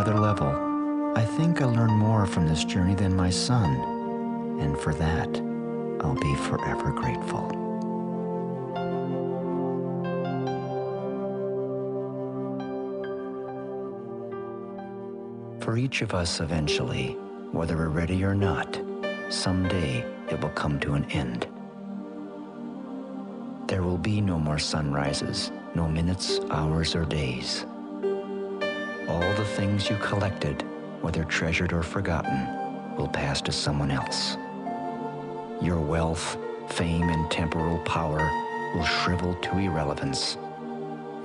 another level. I think I learned more from this journey than my son, and for that, I'll be forever grateful. For each of us eventually, whether we're ready or not, someday it will come to an end. There will be no more sunrises, no minutes, hours, or days. All the things you collected, whether treasured or forgotten, will pass to someone else. Your wealth, fame, and temporal power will shrivel to irrelevance.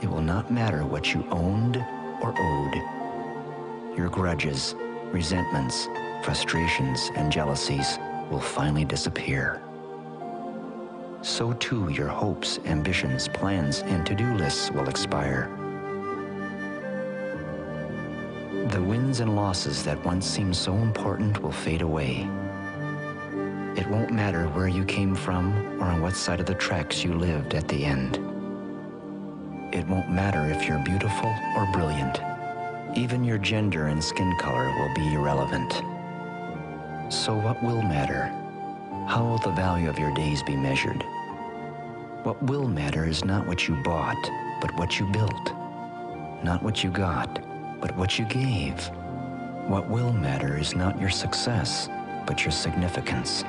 It will not matter what you owned or owed. Your grudges, resentments, frustrations, and jealousies will finally disappear. So too your hopes, ambitions, plans, and to-do lists will expire. The wins and losses that once seemed so important will fade away. It won't matter where you came from or on what side of the tracks you lived at the end. It won't matter if you're beautiful or brilliant. Even your gender and skin color will be irrelevant. So what will matter? How will the value of your days be measured? What will matter is not what you bought, but what you built. Not what you got, but what you gave. What will matter is not your success, but your significance.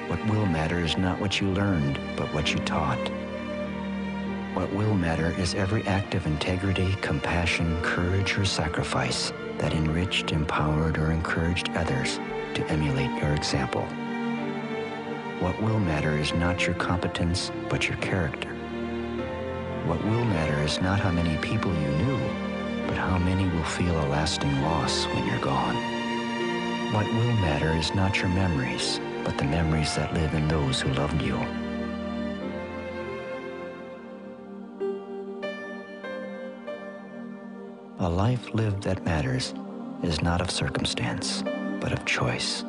What will matter is not what you learned, but what you taught. What will matter is every act of integrity, compassion, courage, or sacrifice that enriched, empowered, or encouraged others to emulate your example. What will matter is not your competence, but your character. What will matter is not how many people you knew, but how many will feel a lasting loss when you're gone. What will matter is not your memories, but the memories that live in those who loved you. A life lived that matters is not of circumstance, but of choice.